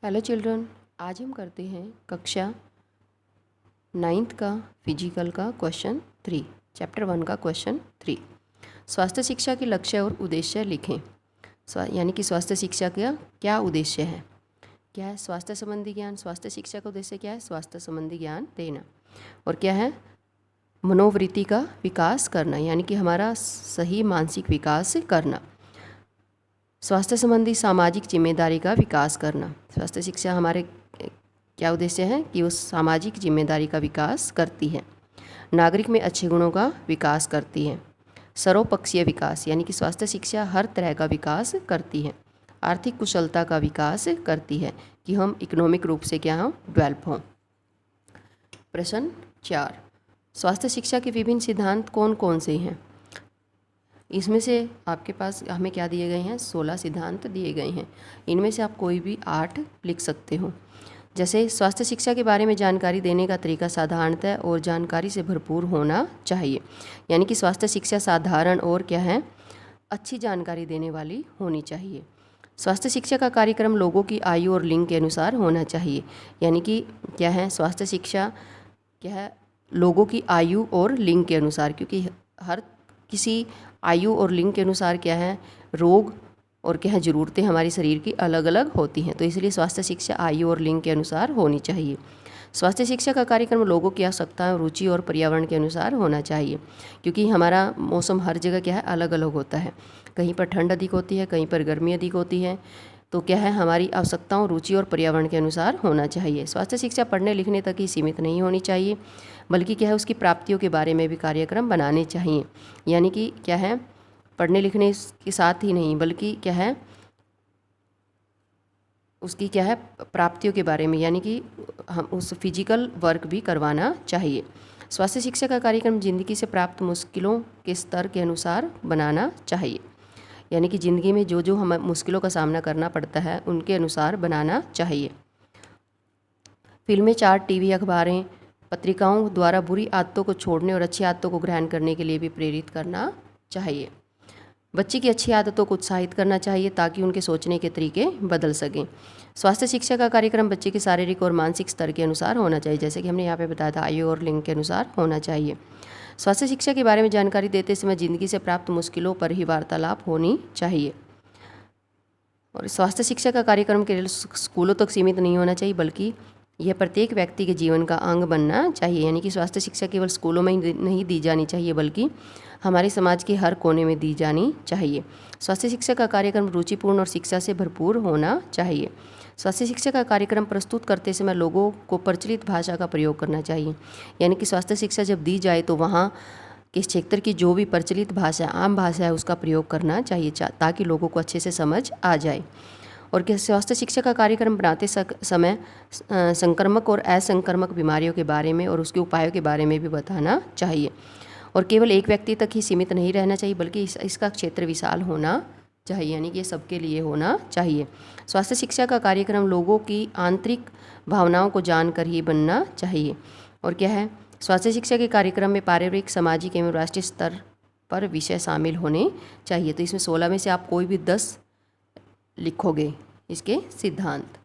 Hello children, आज हम करते हैं कक्षा 9th का फिजिकल का क्वेश्चन 3, चैप्टर 1 का क्वेश्चन 3। स्वास्थ्य शिक्षा के लक्ष्य और उद्देश्य लिखें। यानी कि स्वास्थ्य शिक्षा का क्या उद्देश्य है, क्या है स्वास्थ्य संबंधी ज्ञान। स्वास्थ्य शिक्षा का उद्देश्य क्या है? स्वास्थ्य संबंधी ज्ञान देना। और क्या है? मनोवृत्ति का विकास करना, यानी कि हमारा सही मानसिक विकास करना। स्वास्थ्य संबंधी सामाजिक जिम्मेदारी का विकास करना। स्वास्थ्य शिक्षा हमारे क्या उद्देश्य है कि वो सामाजिक जिम्मेदारी का विकास करती है। नागरिक में अच्छे गुणों का विकास करती है। सर्वपक्षीय विकास, यानी कि स्वास्थ्य शिक्षा हर तरह का विकास करती है। आर्थिक कुशलता का विकास करती है कि हम इकोनॉमिक रूप से क्या हों, डेवलप हों। प्रश्न 4, स्वास्थ्य शिक्षा के विभिन्न सिद्धांत कौन कौन से हैं? इसमें से आपके पास हमें क्या दिए गए हैं? 16 सिद्धांत दिए गए हैं। इनमें से आप कोई भी 8 लिख सकते हो। जैसे स्वास्थ्य शिक्षा के बारे में जानकारी देने का तरीका साधारणतः और जानकारी से भरपूर होना चाहिए। यानी कि स्वास्थ्य शिक्षा साधारण और क्या है, अच्छी जानकारी देने वाली होनी चाहिए। स्वास्थ्य शिक्षा का कार्यक्रम लोगों की आयु और लिंग के अनुसार होना चाहिए। यानी कि क्या है, स्वास्थ्य शिक्षा क्या है, लोगों की आयु और लिंग के अनुसार, क्योंकि हर किसी आयु और लिंग के अनुसार क्या है, रोग और क्या है, ज़रूरतें हमारे शरीर की अलग अलग होती हैं। तो इसलिए स्वास्थ्य शिक्षा आयु और लिंग के अनुसार होनी चाहिए। स्वास्थ्य शिक्षा का कार्यक्रम लोगों की आवश्यकताओं, रुचि और पर्यावरण के अनुसार होना चाहिए, क्योंकि हमारा मौसम हर जगह क्या है, अलग अलग होता है। कहीं पर ठंड अधिक होती है, कहीं पर गर्मी अधिक होती है। तो क्या है, हमारी आवश्यकताओं, रुचि और पर्यावरण के अनुसार होना चाहिए। स्वास्थ्य शिक्षा पढ़ने लिखने तक ही सीमित नहीं होनी चाहिए, बल्कि क्या है, उसकी प्राप्तियों के बारे में भी कार्यक्रम बनाने चाहिए। यानी कि क्या है, पढ़ने लिखने के साथ ही नहीं, बल्कि क्या है, उसकी क्या है, प्राप्तियों के बारे में, यानी कि हम उस फिजिकल वर्क भी करवाना चाहिए। स्वास्थ्य शिक्षा का कार्यक्रम जिंदगी से प्राप्त मुश्किलों के स्तर के अनुसार बनाना चाहिए। यानी कि ज़िंदगी में जो जो हमें मुश्किलों का सामना करना पड़ता है, उनके अनुसार बनाना चाहिए। फिल्में, चार्ट, टीवी, अखबारें, पत्रिकाओं द्वारा बुरी आदतों को छोड़ने और अच्छी आदतों को ग्रहण करने के लिए भी प्रेरित करना चाहिए। बच्चे की अच्छी आदतों को उत्साहित करना चाहिए ताकि उनके सोचने के तरीके बदल सकें। स्वास्थ्य शिक्षा का कार्यक्रम बच्चे के शारीरिक और मानसिक स्तर के अनुसार होना चाहिए, जैसे कि हमने यहाँ पे बताया था, आयु और लिंग के अनुसार होना चाहिए। स्वास्थ्य शिक्षा के बारे में जानकारी देते समय जिंदगी से प्राप्त मुश्किलों पर ही वार्तालाप होनी चाहिए। और स्वास्थ्य शिक्षा का कार्यक्रम केवल स्कूलों तक सीमित नहीं होना चाहिए, बल्कि यह प्रत्येक व्यक्ति के जीवन का अंग बनना चाहिए। यानी कि स्वास्थ्य शिक्षा केवल स्कूलों में ही नहीं दी जानी चाहिए, बल्कि हमारे समाज के हर कोने में दी जानी चाहिए। स्वास्थ्य शिक्षा का कार्यक्रम रुचिपूर्ण और शिक्षा से भरपूर होना चाहिए। स्वास्थ्य शिक्षा का कार्यक्रम प्रस्तुत करते समय लोगों को प्रचलित भाषा का प्रयोग करना चाहिए। यानी कि स्वास्थ्य शिक्षा जब दी जाए तो वहाँ किस क्षेत्र की जो भी प्रचलित भाषा, आम भाषा है, उसका प्रयोग करना चाहिए ताकि लोगों को अच्छे से समझ आ जाए। और स्वास्थ्य शिक्षा का कार्यक्रम बनाते समय संक्रामक और असंक्रामक बीमारियों के बारे में और उसके उपायों के बारे में भी बताना चाहिए। और केवल एक व्यक्ति तक ही सीमित नहीं रहना चाहिए, बल्कि इसका क्षेत्र विशाल होना चाहिए। यानी कि ये सबके लिए होना चाहिए। स्वास्थ्य शिक्षा का कार्यक्रम लोगों की आंतरिक भावनाओं को जानकर ही बनना चाहिए। और क्या है, स्वास्थ्य शिक्षा के कार्यक्रम में पारिवारिक, सामाजिक एवं राष्ट्रीय स्तर पर विषय शामिल होने चाहिए। तो इसमें 16 में से आप कोई भी 10 लिखोगे इसके सिद्धांत।